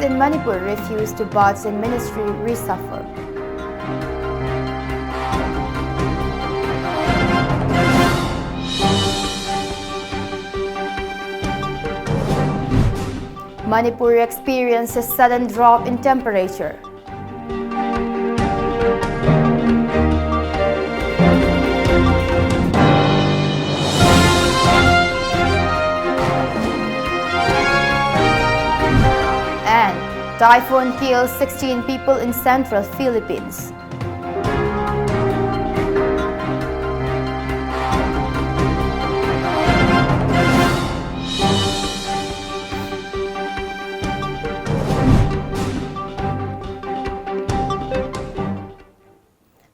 in Manipuri refuse to budge and ministry reshuffle. Manipuri experiences sudden drop in temperature. And typhoon kills 16 people in central Philippines.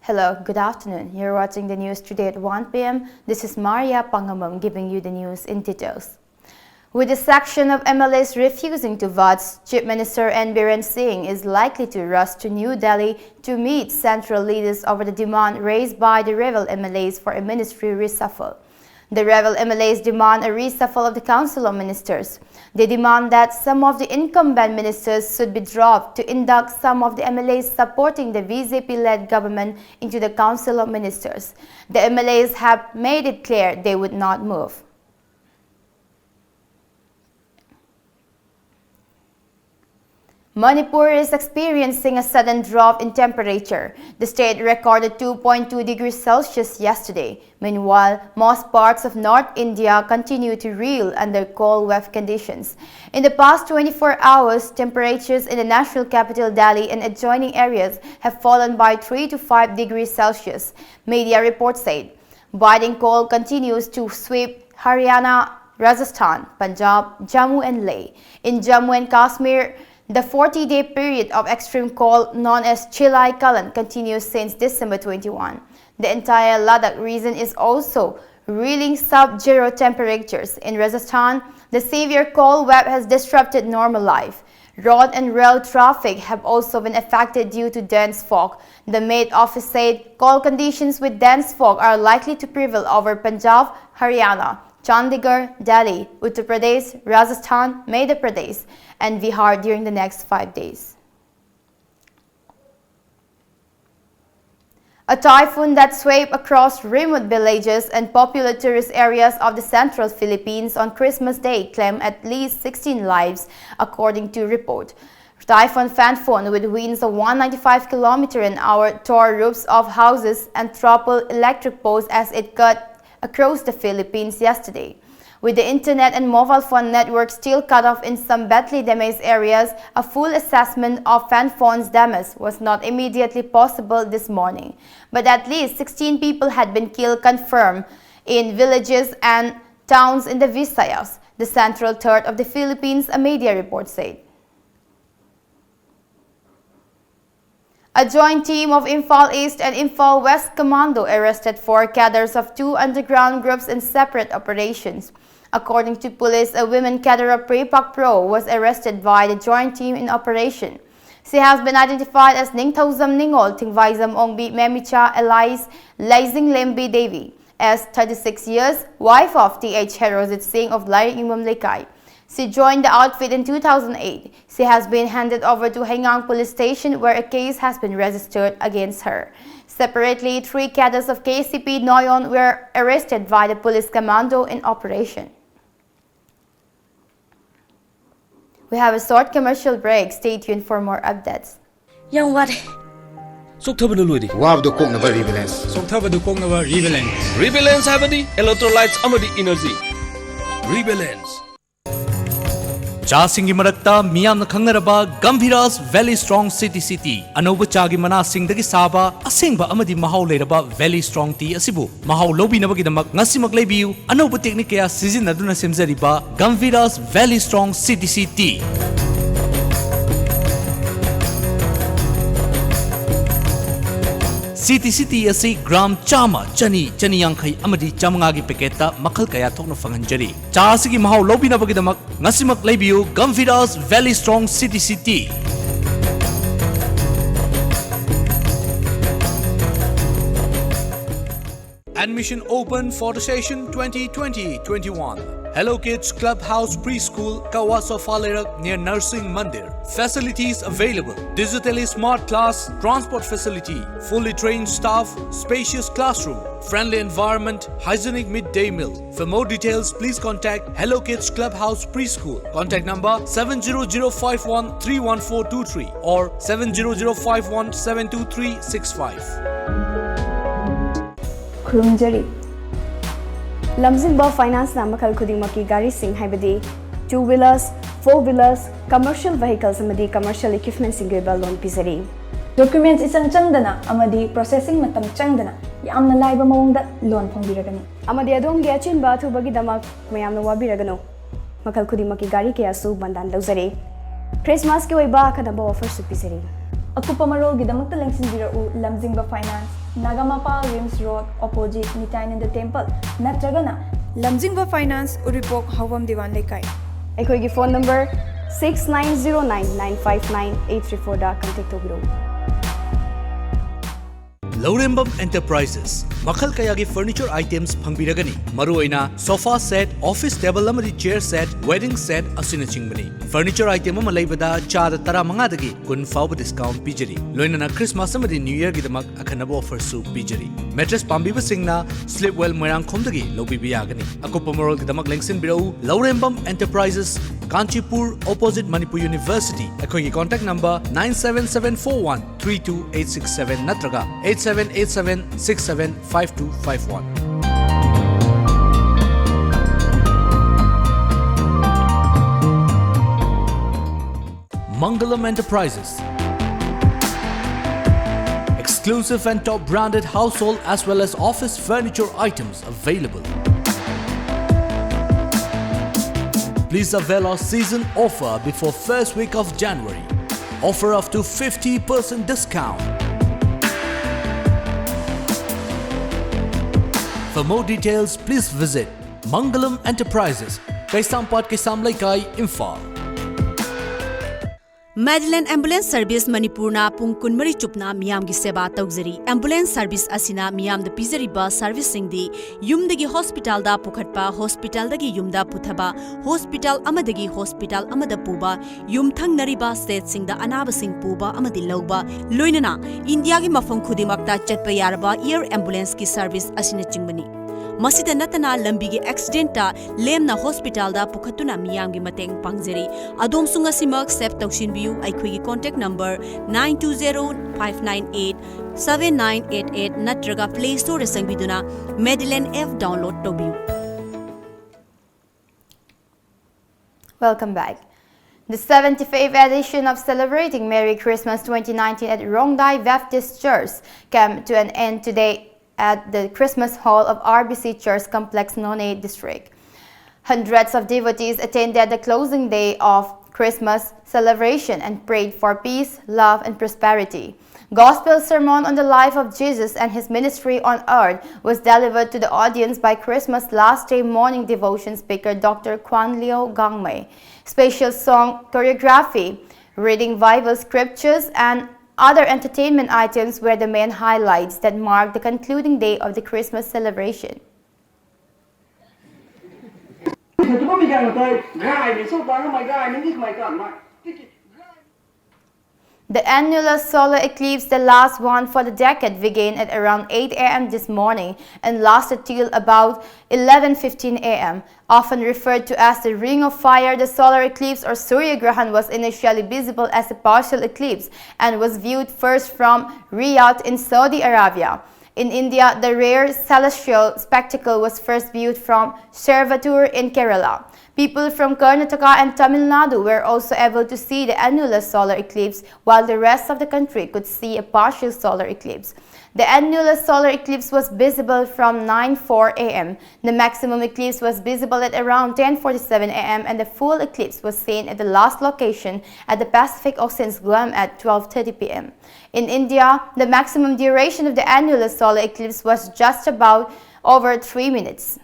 Hello, good afternoon. You're watching the news today at 1 p.m. This is Maria Pangamam giving you the news in details. With a section of MLAs refusing to vote, Chief Minister N. Biren Singh is likely to rush to New Delhi to meet central leaders over the demand raised by the rebel MLAs for a ministry reshuffle. The rebel MLAs demand a reshuffle of the Council of Ministers. They demand that some of the incumbent ministers should be dropped to induct some of the MLAs supporting the BJP-led government into the Council of Ministers. The MLAs have made it clear they would not move. Manipur is experiencing a sudden drop in temperature. The state recorded 2.2 degrees Celsius yesterday. Meanwhile, most parts of North India continue to reel under cold wave conditions. In the past 24 hours, temperatures in the national capital Delhi and adjoining areas have fallen by 3 to 5 degrees Celsius, media reports said. Biting cold continues to sweep Haryana, Rajasthan, Punjab, Jammu and Leh. In Jammu and Kashmir, the 40-day period of extreme cold known as Chilai Kalan continues since December 21. The entire Ladakh region is also reeling sub-zero temperatures. In Rajasthan, the severe cold wave has disrupted normal life. Road and rail traffic have also been affected due to dense fog. The Met Office said cold conditions with dense fog are likely to prevail over Punjab, Haryana, Chandigarh, Delhi, Uttar Pradesh, Rajasthan, Madhya Pradesh, and Bihar during the next 5 days. A typhoon that swept across remote villages and popular tourist areas of the central Philippines on Christmas Day claimed at least 16 lives, according to report. Typhoon Phanphone, with winds of 195 km/h, tore roofs of houses and toppled electric poles as it cut across the Philippines yesterday. With the internet and mobile phone network still cut off in some badly damaged areas, a full assessment of Phanphone's damage was not immediately possible this morning. But at least 16 people had been killed confirmed in villages and towns in the Visayas, the central third of the Philippines, a media report said. A joint team of Imphal East and Imphal West Commando arrested 4 cadres of 2 underground groups in separate operations. According to police, a women cadre of Prepak Pro was arrested by the joint team in operation. She has been identified as Ningthauzam Ningol Tingvaizam Ongbi Memicha Elias Laizing Lembi Devi, as 36 years, wife of T.H. Herozit Singh of Lai Imam Lekai. She joined the outfit in 2008. She has been handed over to Hengang police station where a case has been registered against her. Separately, 3 cadres of KCP Noyon were arrested by the police commando in operation. We have a short commercial break. Stay tuned for more updates. Yang what? Sokthaba ludi. Wabdo koknaba rebalance. Sokthaba koknaba rebalance. Rebalance habadi electrolytes amadi energy. Rebalance. Chasingi marakta miyamna khangnaraba Gambhiras Valley Strong City Anoba chagi mana singdagi saba asengba amadi mahau leiraba Valley Strong Tea asibu mahau lobinabagi ngasimak leibiu anoba technique kaya sizinaduna semjariba Gambhiras Valley Strong Tea. CTCT asi gram chama chani yankai amadi chamangagi peketa makal kaya thokna fanganjari cha asigi mahau lobina bagidamak ngasimak leibiu Gambhiras Valley Strong CTCT. Admission open for the session 2020-21. Hello Kids Clubhouse Preschool, Kawasofa Lerak near Nursing Mandir. Facilities available: digitally smart class, transport facility, fully trained staff, spacious classroom, friendly environment, hygienic midday meal. For more details, please contact Hello Kids Clubhouse Preschool. Contact number 700513143 or 700517235. Khurumjari Lamjingba Finance na makal khudingmaki gari sing haibadi 2-wheelers, 4-wheelers, commercial vehicles amadi commercial equipment singai ba loan pizari. Documents isang changdana amadi processing matam changdana yamna laiba mawongda loan phongbiragani. Amadi adom gi achin ba thu bagi damak mayamna wabiragano. Makal khudingmaki gari kaya su bandan lauzari. Christmas ki oiba khadaba offer su pizari. Akupa marol gidamakta lengsinbirau Lamjingba Finance, Nagamapa Rims Road, opposite Nitainanda Temple, Natragana. Lamjingba Finance, Uripok, Havam Diwan Lekai. Ekhoigi phone number 6909959834 da contact tobiro. Laurembam Enterprises Makhal Kayagi furniture items Pangbiragani Maruina sofa set, office table amadi chair set, wedding set asina chingbani. Furniture item Malaybada Chada Tara Mangadagi Kun Fauba discount Pijari. Loinana Christmas amadi New Year Gidamak Akanabo offer soup Pijari. Mattress Pambiba Singna Slipwell Merang Komdagi Lobi Biagani. Akopamoral Gidamak Lengsin Biro Laurembam Enterprises Kanchipur opposite Manipuri University. Akogi contact number 97741 32867 Natraga 8787675251. Mangalam Enterprises. Exclusive and top branded household as well as office furniture items available. Please avail our season offer before first week of January. Offer up to 50% discount. For more details, please visit Mangalam Enterprises, Kaisampad Kaisam Laikai, Imphal. Madeline Ambulance Service Manipurna pung kunmari chupna miyam gi seba taugzari. Ambulance service asina miyam da pizari ba service singdi yumdagi hospital da pukhatpa, hospital dagi yumda puthaba, hospital amadagi hospital amada puba, yumthang nariba state singda anaba sing puba amadi lauba, loinana India gi mafam khudimakta chatpa yarba air ambulance ki service asina chingbani. Masida natana lambi accident ta lemna hospital da pukhatuna miyam gi mateng pangjari. Adom sunga simak sep taushin biu aikhui contact number 9205987988 natraga Play Store sangbiduna Madeline F download tobiu. Welcome back. The 75th edition of Celebrating Merry Christmas 2019 at Rongdai Baptist Church came to an end today at the Christmas Hall of RBC Church Complex, Nonay District. Hundreds of devotees attended the closing day of Christmas celebration and prayed for peace, love, and prosperity. Gospel sermon on the life of Jesus and his ministry on earth was delivered to the audience by Christmas last day morning devotion speaker Dr. Kwan Leo Gangmei. Special song choreography, reading Bible scriptures, and other entertainment items were the main highlights that marked the concluding day of the Christmas celebration. The annular solar eclipse, the last one for the decade, began at around 8 a.m. this morning and lasted till about 11:15 a.m. Often referred to as the Ring of Fire, the solar eclipse or Surya Grahan was initially visible as a partial eclipse and was viewed first from Riyadh in Saudi Arabia. In India, the rare celestial spectacle was first viewed from Servatur in Kerala. People from Karnataka and Tamil Nadu were also able to see the annular solar eclipse, while the rest of the country could see a partial solar eclipse. The annular solar eclipse was visible from 9:04 a.m. The maximum eclipse was visible at around 10:47 a.m. and the full eclipse was seen at the last location at the Pacific Ocean's Guam at 12:30 p.m. In India, the maximum duration of the annular solar eclipse was just about over 3 minutes.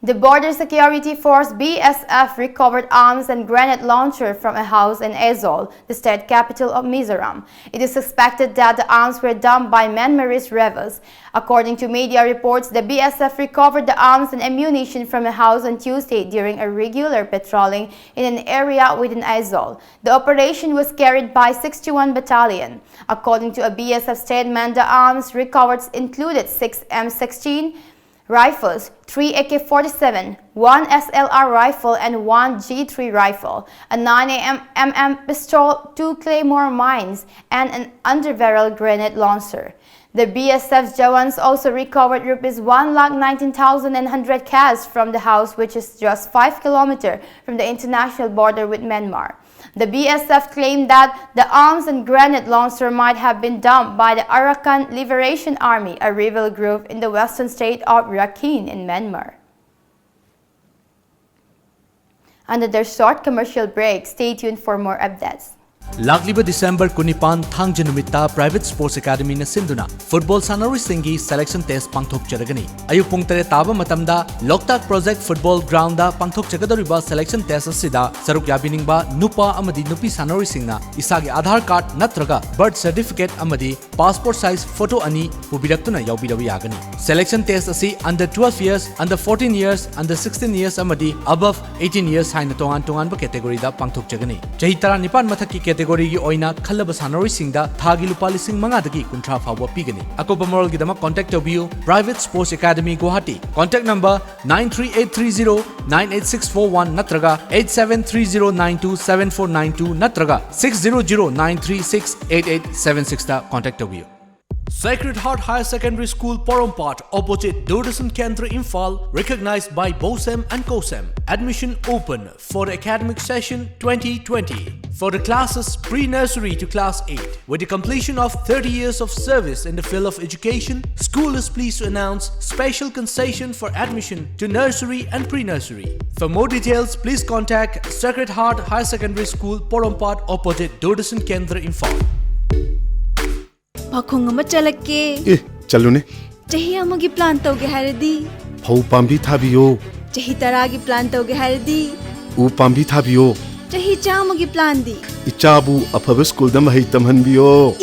The Border Security Force BSF recovered arms and grenade launcher from a house in Aizawl, the state capital of Mizoram. It is suspected that the arms were dumped by Manipuri's rebels. According to media reports, the BSF recovered the arms and ammunition from a house on Tuesday during a regular patrolling in an area within Aizawl. The operation was carried by 61 Battalion. According to a BSF statement, the arms recovered included 6 M16 rifles, 3 AK-47, 1 SLR rifle and 1 G3 rifle, a 9 mm pistol, 2 claymore mines, and an underbarrel grenade launcher. The BSF's Jawans also recovered Rs 1,19,100 cash from the house, which is just 5 kilometers from the international border with Myanmar. The BSF claimed that the arms and grenade launcher might have been dumped by the Arakan Liberation Army, a rebel group in the western state of Rakhine in Myanmar. Another short commercial break. Stay tuned for more updates. Lagliba December Kunipan Thangja Numita Private Sports Academy na sinduna Football Sanarui Selection Test Pangthok Jaragani. Ayuk pung tere taba matamda Loktak Project Football Ground da Pangthok Jagadoriba Selection Test asida saruk yabiningba nupa amadi nupi sanarui singna isagi Aadhaar Card natraga Birth Certificate amadi Passport Size Photo ani pubiraktuna yaubidawi yagani. Selection Test asi under 12 years, under 14 years, under 16 years amadi above 18 years haina tongan ba category da pangthok jagani. Chahi tara nipan mathaki category gi oina khallaba sanaroi singda thagi lupa lising manga dagi kunthra phawba pigani. Akoba moral gi dama contact tobiu Private Sports Academy Guwahati. Contact number 93830-98641 natraga 8730927492 natraga 600-936-8876 da contact tobiu. Sacred Heart Higher Secondary School Porompat opposite Doordarshan Kendra Imphal, recognized by BOSEM and COSEM. Admission open for the academic session 2020 for the classes pre-nursery to class 8. With the completion of 30 years of service in the field of education, school is pleased to announce special concession for admission to nursery and pre-nursery. For more details, please contact Sacred Heart Higher Secondary School Porompat opposite Doordarshan Kendra Imphal. Pakhong ama chalake. Chalune. Chahi amagi plan tauge haradi. Phau pambi thabiyo. Chahi taragi plan tauge haradi. U pambi thabiyo. Chahi chamagi plan di. Ichabu afaba school da mahai tamhanbiyo.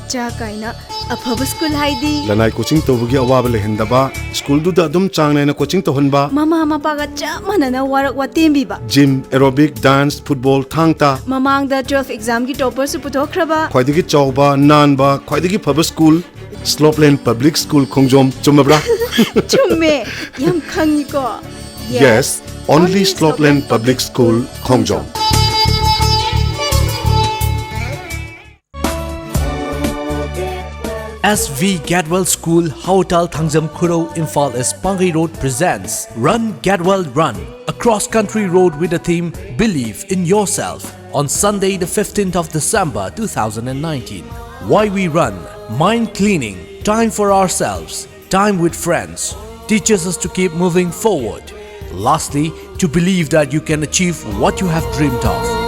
Icha kaina afaba school haidi. Lanai coaching tawagi awaba lehendaba. School du da dum changna na coaching tawhanba. Mama paga chamana na warak watembi ba. Gym, aerobic, dance, football, thangta. Mamang da 12 exam ki topper su putokhraba. Khwaidagi chawba, nanba, khwaidagi phaba school. Slopeland Public School Khongjom chumabra. Chumme yam khangi ko. Yes, only Slopeland Public School Khongjom. SV Gadwell School, Hotel Thangjam Khuro, Imphal East Pangai Road presents Run Gadwell Run, a cross-country road with the theme Believe in Yourself on Sunday the 15th of December 2019. Why we run? Mind cleaning, time for ourselves, time with friends, teaches us to keep moving forward. Lastly, to believe that you can achieve what you have dreamed of.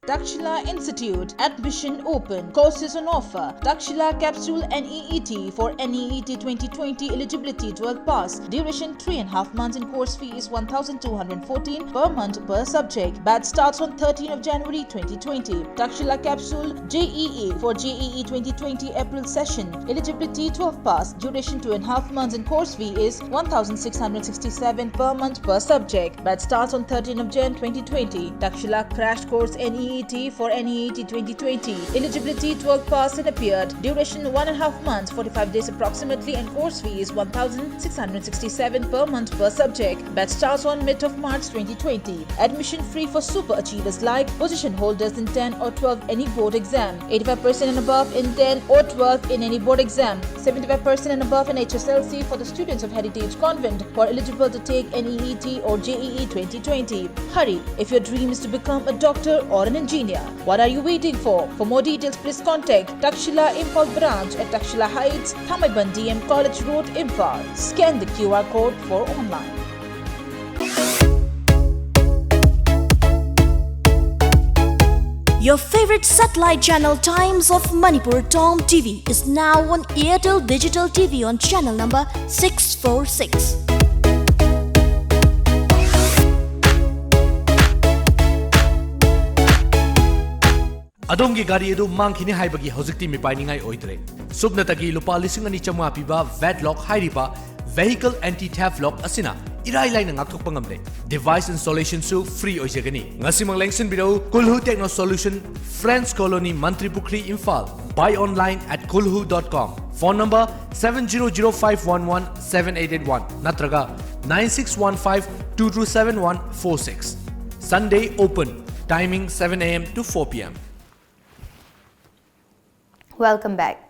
Takshila Institute, admission open, courses on offer. Takshila Capsule NEET for NEET 2020 eligibility 12 pass. Duration 3.5 months and course fee is 1,214 per month per subject. Batch starts on 13th of January 2020. Takshila Capsule JEE for JEE 2020 April session. Eligibility 12 pass. Duration 2.5 months and course fee is 1,667 per month per subject. Batch starts on 13th of Jan 2020. Takshila Crash Course NEET for NEET 2020. Eligibility 12 pass and appeared. Duration 1.5 months, 45 days approximately, and course fee is 1,667 per month per subject. Batch starts on mid of March 2020. Admission free for super achievers like position holders in 10 or 12 any board exam, 85% and above in 10 or 12 in any board exam, 75% and above in HSLC for the students of Heritage Convent who are eligible to take NEET or JEE 2020. Hurry if your dream is to become a doctor or an engineer. What are you waiting for? For more details, please contact Takshila Imphal branch at Takshila Heights, Thamaiban DM College Road, Imphal. Scan the QR code for online. Your favorite satellite channel Times of Manipur TOMTV is now on Airtel Digital TV on channel number 646. Adongi gari edu mangkhini haibagi hojikti mipainingai oidre. Subnatagi lupa lising ani chamwa piba VAT lock hairiba vehicle anti-theft lock asina irai laina ngakthokpa ngamle. Device installation su free oijagani. Ngasimang lengsin bidau Kulhu Techno Solution, Friends Colony, Mantripukri, Imphal. Buy online at kulhu.com. Phone number 7005117881 natraga 9615227146. Sunday open. Timing 7 a.m. to 4 p.m. Welcome back.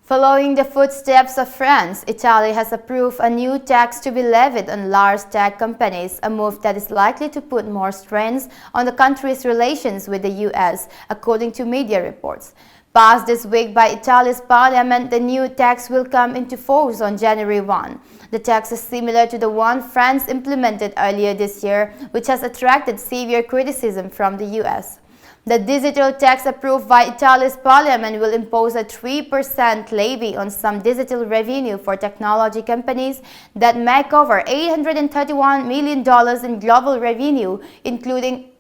Following the footsteps of France, Italy has approved a new tax to be levied on large tech companies, a move that is likely to put more strains on the country's relations with the US, according to media reports. Passed this week by Italy's parliament, the new tax will come into force on January 1. The tax is similar to the one France implemented earlier this year, which has attracted severe criticism from the US. The digital tax approved by Italy's parliament will impose a 3% levy on some digital revenue for technology companies that make over $831 million in global revenue, including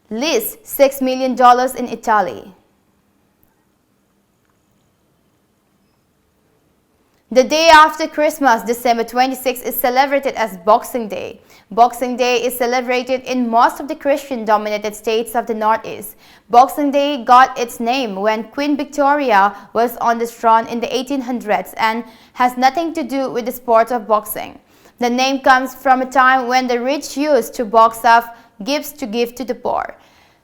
at least $6 million in Italy. The day after Christmas, December 26, is celebrated as Boxing Day. Boxing Day is celebrated in most of the Christian-dominated states of the Northeast. Boxing Day got its name when Queen Victoria was on the throne in the 1800s and has nothing to do with the sport of boxing. The name comes from a time when the rich used to box off gifts to give to the poor.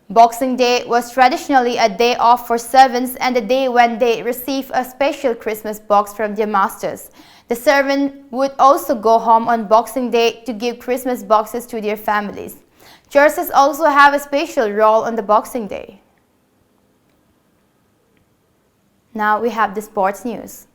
Boxing Day was traditionally a day off for servants and a day when they receive a special Christmas box from their masters. The servant would also go home on Boxing Day to give Christmas boxes to their families. Churches also have a special role on the Boxing Day. Now we have the sports news.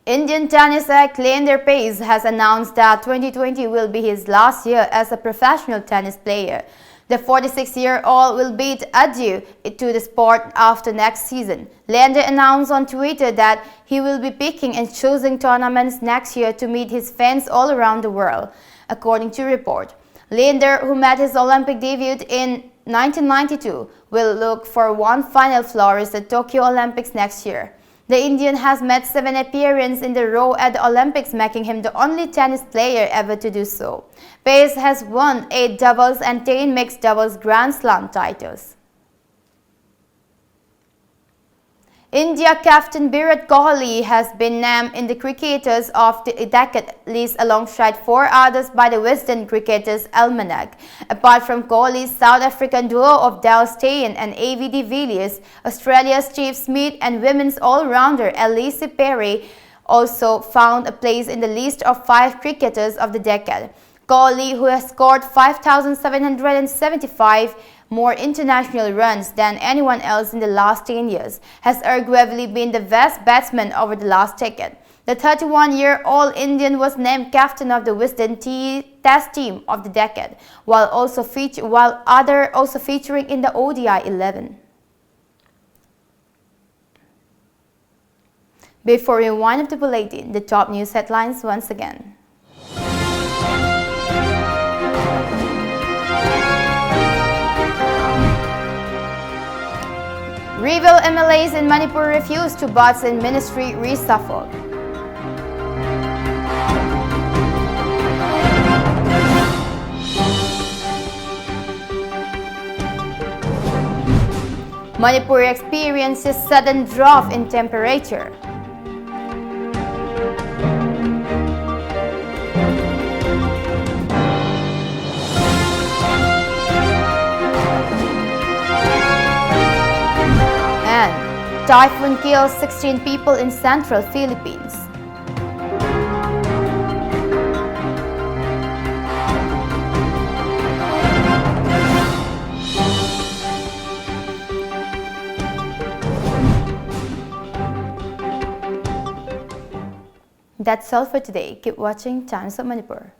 Indian tennis star Leander Paes has announced that 2020 will be his last year as a professional tennis player. The 46-year-old will bid adieu to the sport after next season. Leander announced on Twitter that he will be picking and choosing tournaments next year to meet his fans all around the world, according to report. Leander, who made his Olympic debut in 1992, will look for one final flourish at Tokyo Olympics next year. The Indian has made 7 appearances in a row at the Olympics, making him the only tennis player ever to do so. Paes has won 8 doubles and 10 mixed doubles Grand Slam titles. India captain Virat Kohli has been named in the Cricketers of the Decade list alongside 4 others by the Wisden Cricketers Almanac. Apart from Kohli, South African duo of Dale Steyn and A.V. de Villiers, Australia's Steve Smith and women's all-rounder Elise Perry also found a place in the list of 5 Cricketers of the Decade. Kohli, who has scored 5,775 more international runs than anyone else in the last 10 years, has arguably been the best batsman over the last decade. The 31-year-old Indian was named captain of the Wisden Test team of the decade, while also featuring in the ODI 11. Before we wind up the bulletin, the top news headlines once again. Rival MLAs in Manipur refuse to bots in ministry reshuffle. Manipur experiences sudden drop in temperature. Typhoon kills 16 people in central Philippines. That's all for today. Keep watching Times of Manipur.